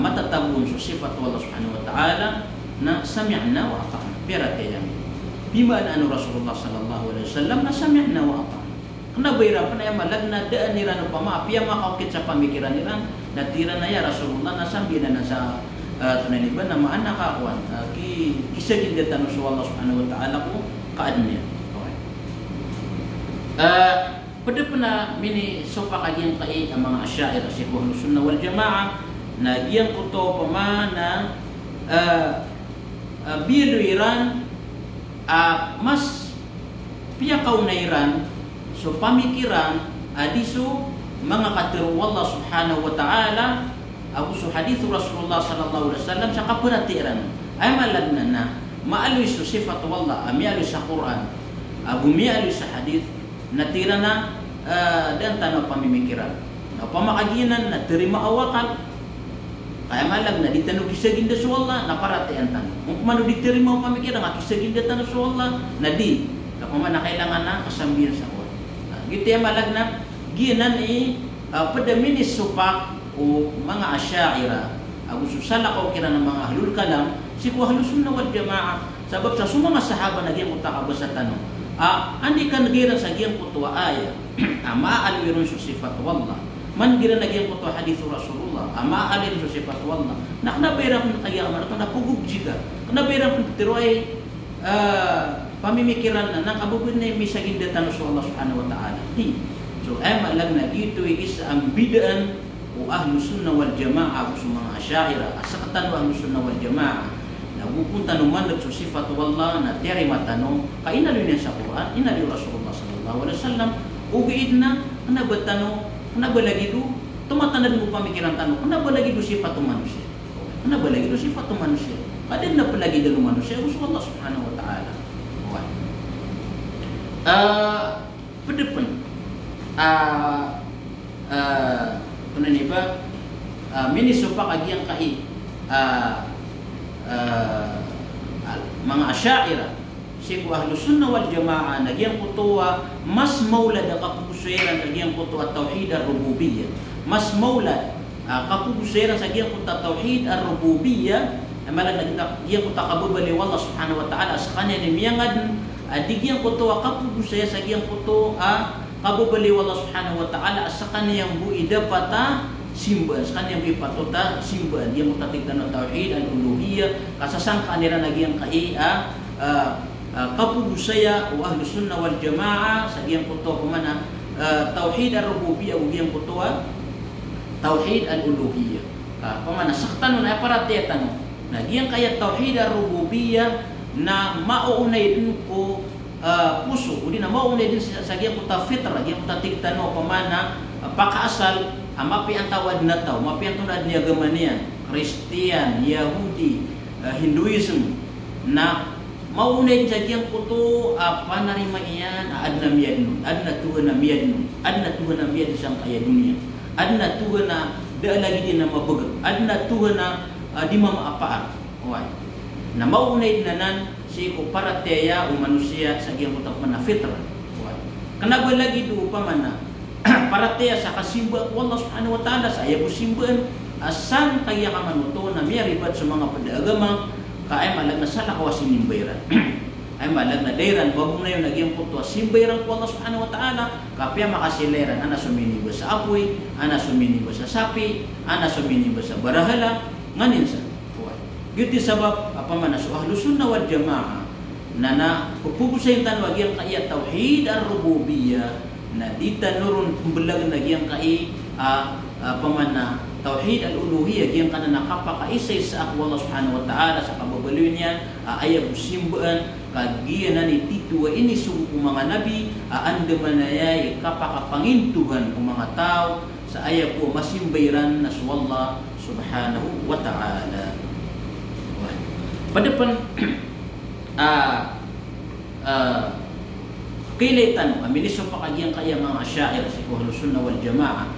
A: matatabun sa sifat Allah subhanahu wa ta'ala na sami'na wa ata'na pirate yan bima na Rasulullah sallallahu alaihi wasallam na sami'na wa ata'na kena bayra pa na yung malag na daan nila no pama piya makaukit sa pamikiran nila na tira na ya Rasulullah na sambi na sa tunaniban na maan nakakuan kisagin dito no sa Allah subhanahu wa ta'ala ko kaan niya pada pernah mini sopa kajian kai ang mga Asy'ariyah si Ahlus Sunnah wal Jamaah na giyang kuto pamana bilu Iran mas piyakaw na Iran so pamikiran adiso mga katiru Allah subhanahu wa ta'ala ako so hadithu Rasulullah sallallahu alaihi wasallam sa kapunati Iran ay malagna na maaloy so sifat Allah amialoy sa Quran bumialoy sa hadith natira na dan tanong pamimikiran na pamakaginan na terima awakan kaya malag na ditanong kisaginda sa Allah na paratian tanong kung kumano diterima ang pamikiran nga kisaginda tanong sa Allah na di na kumana kailangan na kasambihan sa Allah gitu ya malag na ginan pada minis supak o mga Asy'ariyah ako susala ko kira ng mga Ahlul Kalam si Ahlus Sunnah wal Jamaah sabab sa sumama sahaba na giyang mutakabas sa tanong andi kan gira sa giyang kutwa aya maalirun sa sifat wallah man gira na giyang kutwa hadithu Rasulullah maalirun sa sifat wallah na nabayran kung kaya man ito napugug jiga nabayran kung tiro ay pamimikiran na nakabubin na yung misagin datan sa Allah subhanahu wa ta'ala so ay malag na dito is ang bidaan o Ahlus Sunnah wal Jamaah sa mga Asy'ariyah asakatan o Ahlus Sunnah wal Jamaah nagupunta naman sa sifat wallah na tiyari matanong kainalo niya sa Quran inali Rasulullah sallallahu alaihi wasallam ugiid na nabatano nabalagi do tumatanad mo pamikiran tanong nabalagi do sifat manusia nabalagi do sifat manusia kadin na palagi do manusia gusto Allah subhanahu wa ta'ala pedepan kunani ba minisupak agiyang kai mga Asy'ariyah si Ahlus Sunnah wal Jamaah nagyang kutuwa mas maulad kapuguseran sa giyang kutuwa tauhid ar-rububiyyah mas maulad kapuguseran sa giyang kutuwa tauhid ar-rububiyyah amalan na giyang kutuwa kabubali wallah subhanahu wa ta'ala sa kanya ni miyangad digiyang kutuwa kapuguseran sa giyang kutuwa kabubali wallah subhanahu wa ta'ala sa kanyang buida pata simbahan sa kanyang ipatuta simbahan dia mutatigdan ng tauhid al-uluhiyyah kasasangka nila nagyang kai kapugusaya o Ahlus Sunnah wal Jamaah sa giyang kuto pamana tauhid ar-rububiyyah o giyang kuto tauhid al-uluhiyyah pamana saktan na parati tanong na giyang kaya tauhid ar-rububiyyah na mauunay din ko puso o di na mauunay din sa giyang kuto fitra giyang mutatigdan o pamana pakaasal mapi ang tawad na tao, mapi ang tunad niya gamanian, Kristiyan, Yahudi, Hinduism, na maunay sa giyang kuto, panarima iyan, adna miyad nun, adna tuhan na miyad nun, adna tuhan na miyad isang kaya dunia, adna tuhan na da lagi din na mabagag adna tuhan na di mamaapaan why na maunay nanan si ko parateya o manusia sa giyang utak man na fitra why kana ba lagi do pa man na parateya sa kasimba ko Allah subhanahu wa ta'ala sa ayaw simban asan kaya ka manuto na may ribat sa mga padagamang kaay malag na sala kawasin nimbayran ay malag na dayran wag na yung nagyang puto simbayran ko Allah subhanahu wa ta'ala kapya makasileran ana suminiba sa apoy ana suminiba sa sapi ana suminiba sa barahala nganin sa kuwan gyud sabab apaman sa ahlus sunnah wal jamaa na pupugusayin tan wag yang kaya tauhid ar-rububiyyah na dita nurun kumbalag nagyang kai pamana tauhid al-uluhiyyah yang kana nakapakaisay sa ako Allah subhanahu wa ta'ala sa kababaloy niya ayaw simbaan kagiyan ni tituwa ini sugo mga nabi anda manayay kapakapangintuhan kung mga tao sa ayaw po masimbayran na sa Allah subhanahu wa ta'ala. Padapan kailan aminiso pa kagiyang kaya mga asyair si Ahlus Sunnah wal Jamaa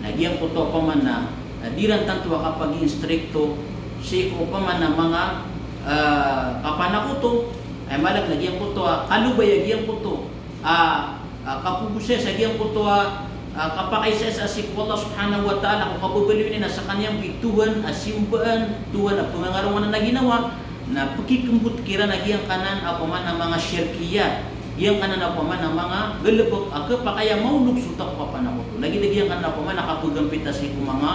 A: nagyang ko to pa man na diran tanto kapag instrikto si ko pa man na mga kapanakuto ay malag nagyang ko to kalubay nagyang ko to kapuguse sa gyang ko to kapakaisa sa si Allah subhanahu wa ta'ala kung kababaliw na sa kanyang bituhan asimbaan tuhan at pangangarawan na ginawa na pagkikumbut kira nagyang kanan ako man ang mga syirkiyat yang kanan apa man ang mga galabok aga pa kaya maulog sutak pa panakuto lagi-lagi yang kanan apa man nakapugampit si kung mga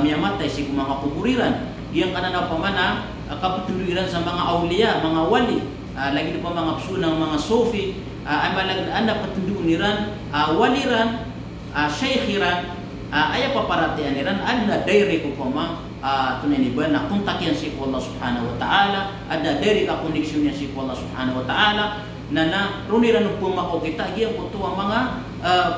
A: miyamatay si kung mga kuburiran yang kanan apa man kaputuliran sa mga awliya mga wali lagi na pa mga psunang mga sofi ay malagdaan na patunduniran waliran shaykhiran ay paparatian niran adna dairi ko pa mga tunay ni ba na kontakyan si Allah subhanahu wa ta'ala adna dairi ka koneksyon niya si Allah subhanahu wa ta'ala na runiran ng pumako kita giyang po ang mga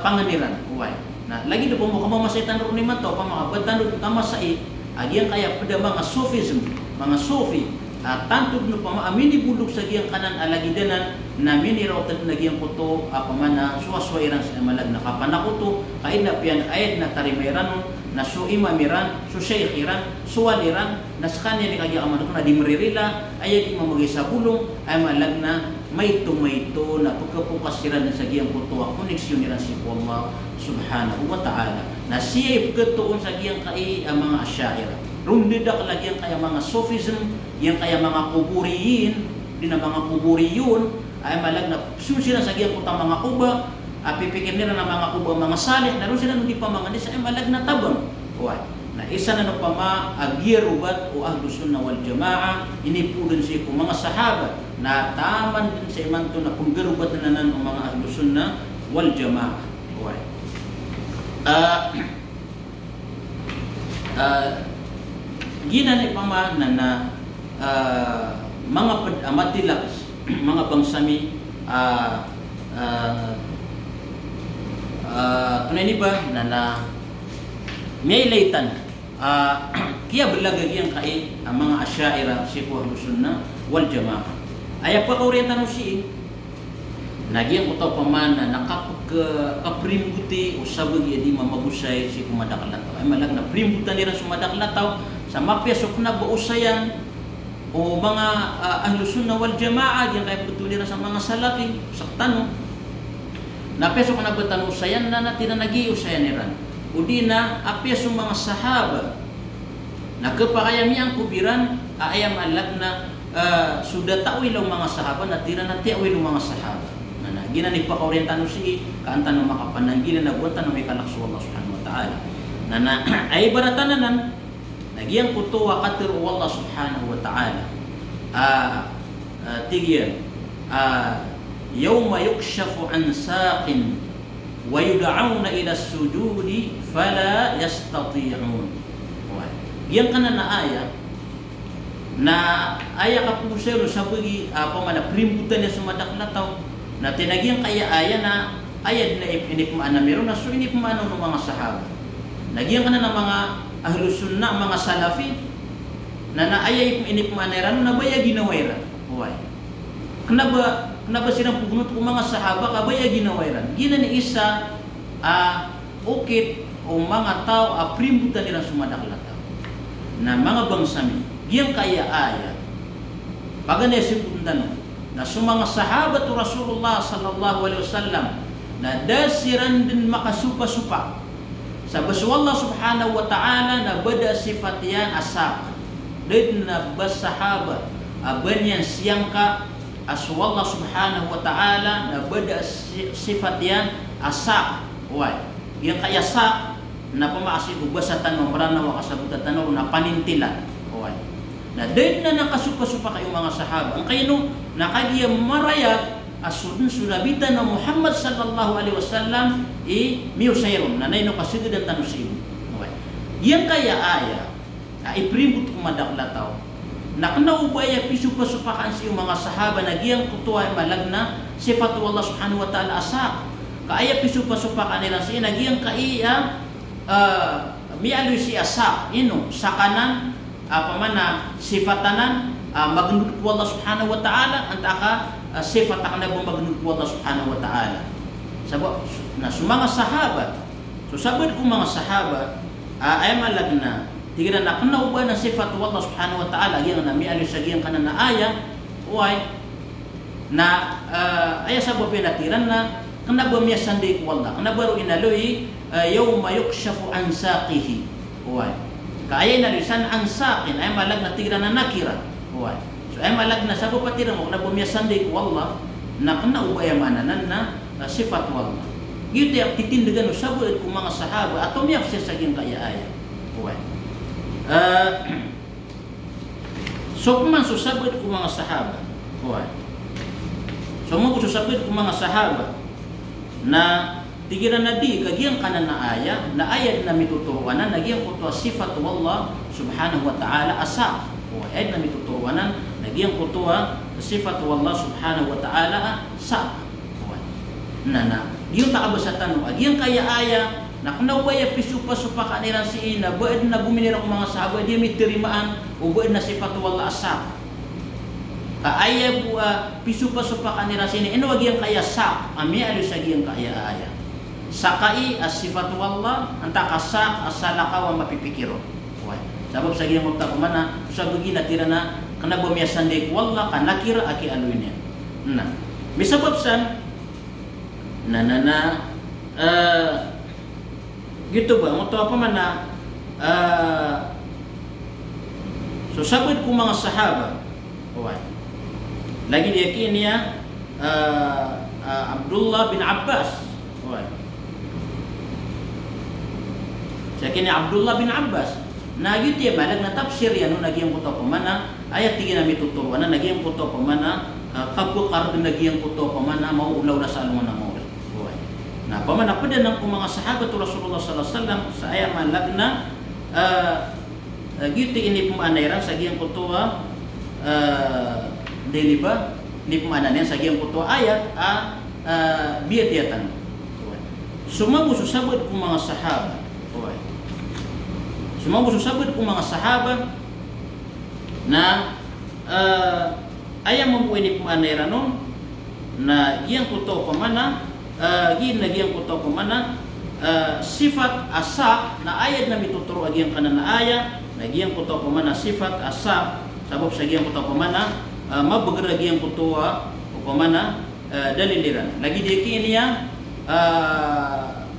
A: panganiran uway na lagi na po mo kamamasaitan runiman to pamakabadan ng kamasait agiyang kaya pada mga sufism mga sufi tantog no pamaamini bulog sa giyang kanan alagidanan na minirotad na giyang po to pamana suwaswairan sa malag na kapanakuto kain na piyan ayat na tarimayran na su imamiran su shaykhiran su waliran na sa kanya ni kagiyang amano na di maririla ayat imamagay sa bulong ay malag na may ito na pagkapukasiran sa giyang putuwa koneksyon nila si Allah subhanahu wa ta'ala na siya pagkatuon sa giyang kai mga asyaira rundidak lagi yang kaya mga sufism yang kaya mga kuburiyin di na mga kuburiyun ay malag na sila sa giyang putang mga kuba pipikir nila na mga kuba mga salih naroon sila hindi pa mga nisa ay malag na tabang na isa na pa maagirubat o Ahlus Sunnah wal Jamaa inipulan siya kung mga sahabat na taman din sa imanto na punggarubat na nanan ang mga Ahlus Sunnah wal Jamaa ginani pa man na mga matilags mga bangsami tunay ni ba na may laytan kaya balagagi ang kai ang mga asyaira si Ahlus Sunnah wal Jamaa ay pag-orientan si nagyang utaw pa man na nakaprimbuti o sabagi di mamabusay si kumadakalataw ay malag na primbutan nila sumadakalataw sa mapyasok na bausayan o mga Ahlus Sunnah wal Jamaa diyan kay putuli na sa mga salafi sa tanong napyasok na batano usayan na natin na nagiusayan niran o di na apyasok mga sahaba na kapakayami ang kubiran ayam alag na sudah ta'wil ang mga sahaba na tira na ta'wil ang mga sahaba na ginani pa kaorientan si kaantan ng makapananggilan na buwan tanong may kalakso Allah subhanahu wa ta'ala na ay baratananan nagyang kutuwa katir Allah subhanahu wa ta'ala tigyan yawma yukshafu an saqin wa yud'auna ila as-sujudi fala yastati'un yang kana na aya ka pusero sa bagi pamana primbutan niya sumadaklataw na tinagyang kaya aya na ayad na inipmaan na meron na so inipmaan ng mga sahaba nagyang kana ng mga Ahlus Sunnah mga salafi na naaya inipmaan na baya ginawairan why kanaba silang pugunot ko mga sahaba kabaya ginawairan gina ni isa ukit o o mga tao aprimbutan nila sumadaklatao. Na mga bangsami, giyang kaya aya, pagana sipuntan na sumanga sahabat Rasulullah sallallahu alaihi wasallam na dasiran din makasupa-supa sa basu Allah subhanahu wa ta'ala na bada sifat yan asak din na bas sahabat abanyan siyang ka asu Allah subhanahu wa ta'ala na bada sifat yan asak why yang kaya sak na pamaasi ubasatan mo marana wa kasabutan no na panintilan why na din na nakasupa-supa kayong mga sahaba ang kayo nakadiya marayat asudun sulabitan na Muhammad sallallahu alaihi wasallam miusayron na nayno kasigid ang tanusin. Okay. Yang kaya aya iprimut kumadaklataw. Na kanaubaya pisupa-supakan sa mga sahaba na giyang kutuay malagna sifatu Allah subhanahu wa ta'ala asak. Kaaya pisupa-supakan nila siya na giyang kaiya mialo si asak ino sakanan pamana sifatanan magnud ko Allah subhanahu wa ta'ala antaka sifat na bumagnud ko Allah subhanahu wa ta'ala. Sabab na sumanga sahabat so sabad ko mga sahabat ay malagna tigran na kanaw ba na sifat Allah subhanahu wa ta'ala yang na mialo sa giyang kanan na aya uay na aya sabab pinatiran na kana ba miya sanday ko Allah kana baro inaloy yawma yukshafu an saqihi uay kaya na lisan ang saqin ay malagna tigran na nakira uay so ay malagna sabab patiran mo kana ba miya sanday ko Allah na kanaw ba yamananan na sifat Allah. Gitu yang titindigan sabad kung mga sahaba atau miyak siya sa giyang kaya-aya. Okay. So kung man susabad kung mga sahaba. Okay. So mo susabad kung mga sahaba na tigiran na di kagiyang kanan na aya na mituturuanan nagiyang kuto sifat Allah subhanahu wa ta'ala asa. Okay. Na mituturuanan nagiyang kuto sifat Allah subhanahu wa ta'ala sa. Na yung takabasatan mo agiyang kaya aya na kanawaya pisupa-supa kanilang si ina buad na buminira ko mga sahaba di mitirimaan o buad na sifatu wala asak kaaya buwa pisupa-supa kanilang si ina ino agiyang kaya sak ami alu sa agiyang kaya aya sakai as sifatu wala anta kasak asalaka wa mapipikiro sabab sa agiyang magtakumana sa bagina tira na kanabumiyasan di wala kanakira aki aluin yan na misabab san gitu ba mo to apa man na so sabad ko mga sahaba lagi dia kini ya Abdullah bin Abbas saya kini Abdullah bin Abbas na gitu ya balag na tafsir yan no nagiyang kuto pamana ayat tingin na mituturuan na nagiyang kuto pamana kapwa karden nagiyang kuto pamana mauulaw na sa alungan na mo na pamana pa din ng mga sahabat Rasulullah sallallahu alaihi wasallam sa aya malagna gitu ini pumanairan sa giyang kutuwa deliba ni pumananen sa giyang kutuwa ayat biyatiyatan sumabu susabad ko mga sahabat sumabu susabad ko mga sahabat na aya mambuhay ni pumanairan nun na giyang kutuwa pamana ginagiyang ko to kumana sifat asa na ayat na mituturo agiyang kanan na aya nagiyang ko to kumana sifat asa sabab sa giyang ko to kumana mabagragiyang ko to kumana daliliran lagi di kiniya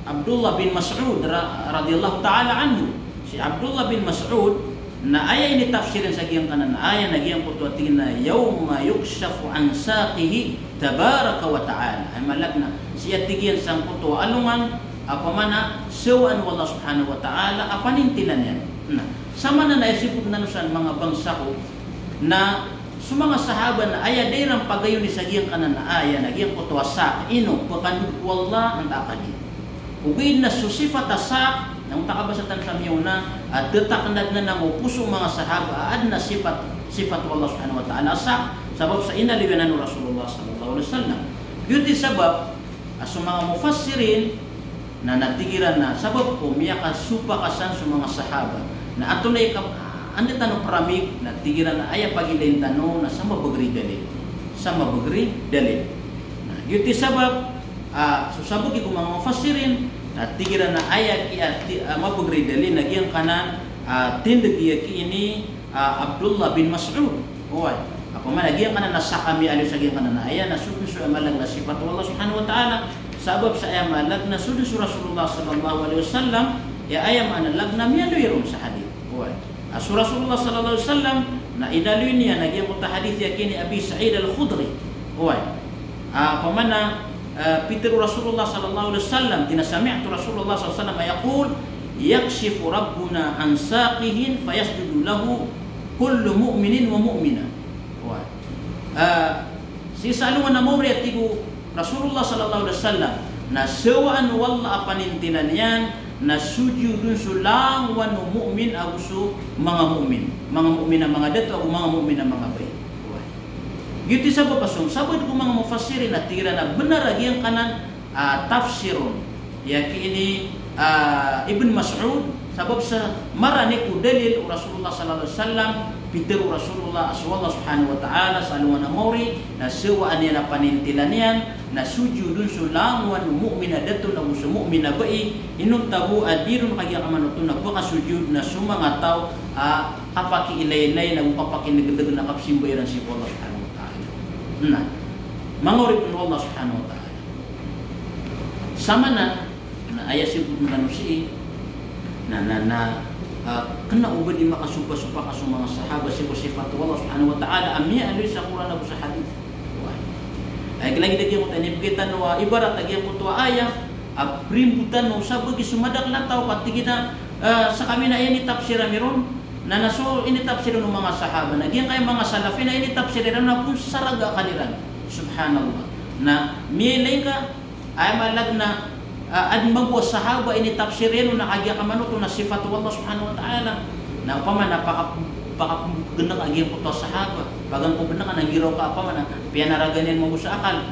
A: Abdullah bin Mas'ud radhiyallahu ta'ala anhu si Abdullah bin Mas'ud na aya ini tafsirin sa giyang kanan na aya nagiyang ko to tingna yawma yukshafu an saqihi tabaraka wa ta'ala ay malagna siya tigyan sang kuto alungan apamana sawan wallah subhanahu wa ta'ala apanintilan yan na sama na naisipod na nusan mga bangsa ko na sumanga sahaba na aya dayrang pagayon ni sagiyang kanan na aya nagiyang kuto sa ino pakandud wallah ang takadi ugin na susifat asa nang takabasatan sa miyuna at detaknad na ng puso mga sahaba ad na sifat wallah subhanahu wa ta'ala sa sabab sa inaliwanan ni Rasulullah sallallahu alaihi wasallam yuti sabab aso mga mufassirin na natigiran na sabab ko miyaka supa kasan sa mga sahaba na ato na andi tanong paramig natigiran na aya pagilain tanong na sa mabagri dalil na yuti sabab so sabag ko mga mufassirin na tigira na ayak mapagridali nagyang kanan tindig yaki ini Abdullah bin Mas'ud. Oy, apa man nagyang kanan nasa kami alis nagyang kanan na aya na sudu amalang na sifat Allah Subhanahu wa taala. Sabab sa aya malag na sudu Rasulullah sallallahu alaihi wasallam ya aya manalag na miyaluiron sa hadith. Oy, Rasulullah sallallahu alaihi wasallam na idalun niya nagyang kuta hadith yakini Abi Sa'id al-Khudri. Oy, pamana Peter Rasulullah sallallahu alaihi wasallam tinasami'tu Rasulullah sallallahu alaihi wasallam yaqul yakshifu rabbuna an saqihin fayasjudu lahu kullu mu'minin wa mu'mina. Oy, si salungan na mo tigo Rasulullah sallallahu alaihi wasallam na sewaan walla apanintinan yan na sujudun sulang wanu mu'min agusu mga mu'min na mga dato o mga mu'min na mga bay. Gitu sabab pasong sabab ko mga mufassirin na tira na benar lagi yang kanan tafsirun yaki ini Ibn Mas'ud sabab sa marani ku dalil Rasulullah sallallahu alaihi wasallam Peter Rasulullah aswallah subhanahu wa ta'ala salungan amori na sewaan yan na panintilan yan na sujudun sulang wanu mu'min dato na gusto mu'min na bai inun tabu adirun kaya kamanutun na baka sujud na sumanga tao kapaki ilay-ilay na kapaki nagdagan na kapsimbayaran si Allah subhanahu wa ta'ala na mangorip ng Allah subhanahu wa ta'ala sama na ayat sibuk manusia kena ubah di makasupa-supa kasu mga sahabat sifat Allah subhanahu wa ta'ala amya aloy sa Quran ako sa hadith. Ay lagi dagi mo tani bigitan wa ibarat lagi ang kutua ayah primbutan no sa bagi sumadak na tao patigina sa kami na ini tafsir miron na naso ini tafsir ng mga sahabat na giyan kay mga salafin na ini tafsir na pun saraga kaliran subhanallah na miyelay ka ay malag na ad magwa sahaba ini tafsirin na kagya kamano na sifat Allah subhanahu wa ta'ala na paman napaka agi ang kuto sahaba bagang ko benak nang giro ka paman pianaraganin mo sa akal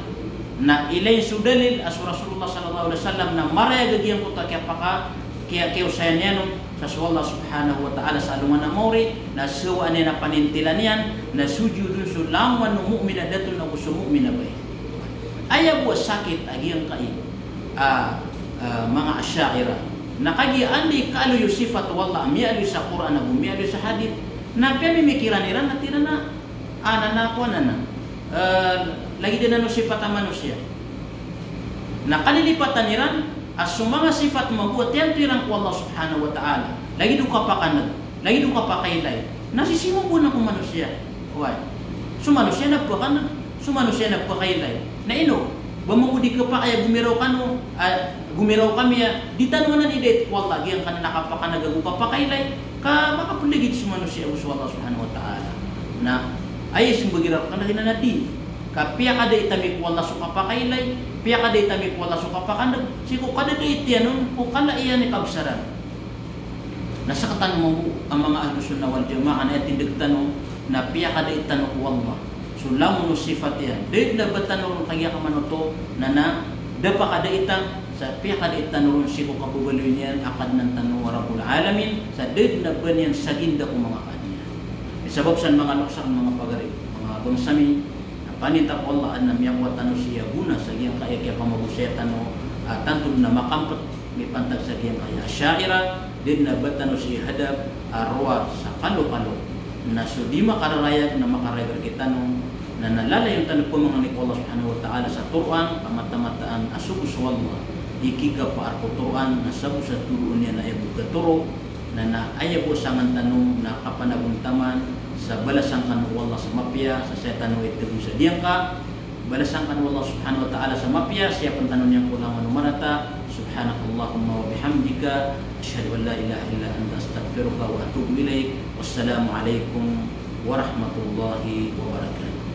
A: na ilay sudalil as Rasulullah sallallahu alaihi wasallam na maraya agi ang kuto kaya usayan yan sa Allah subhanahu wa ta'ala sa alungan na mori na suwa na panintilan yan na sujudun sulaman ng mu'min na dato na gusto mu'min na bay ayaw buwa sakit agi ang kain mga asyaira na kagi andi kaalo yung sifat wala mialo sa Quran na mialo sa hadith na pamimikiran niran na tira na lagi din ano sifat ang manusia na kalilipatan niran as mga sifat mabuot yan tirang ko Allah subhanahu wa ta'ala lagi doon ka pa kanag lagi doon ka pa kailay nasisimong po na kung manusia so manusia nagpakanag so manusia nagpakailay na ino bamangudi ka pa kaya gumiraw kami di tanungan ni det wala gyang kana nakapakanagagu pa pakailay ka makapuligid sa manusia sa Allah subhanahu wa ta'ala na ay simbagiraw kana hinanati ka piya kada itamik wala su kapakailay piya kada itamik wala su kapakanag siko kada itianon ko kala iyan ni kabsaran nasa katanong mo ang mga ahlus sunnah wal jamaah na tindig tanong na piya kada itanok wala so lamun sifat yan dahil na batanong kaya kamanoto na dapa kada itang sa piya kada itanong siko kabubaloy niyan akad ng tanong Rabbul Alamin sa dahil na ba niyan sa ginda kong mga kanya sabab sa mga luksak mga pagarip mga bamsami panitap Allah an miyawat tanu siya guna sa giyang kaya kaya pamagusya tanu tantun na makampot may pantag sa giyang kaya syaira din na batanu siya hadap arwa sa kalo-kalo na so di makararayag na makarayag kita nung na nalala yung tanong po mga ni Allah subhanahu wa ta'ala sa turuan pamata-mataan asubus wallah ikika pa arko turuan na sabu sa turuan niya na ibuga turo na ayaw sangan tanong na kapanabuntaman sa balasangkan Allah sa mapya sa setan ito sa diyang ka balasangkan Allah subhanahu wa ta'ala sa mapya siya pantanong niyang kulang manumarata subhanakallahumma wa bihamdika asyhadu an la ilaha illa anta astaghfiruka wa atubu ilaik wassalamu alaikum warahmatullahi wabarakatuh.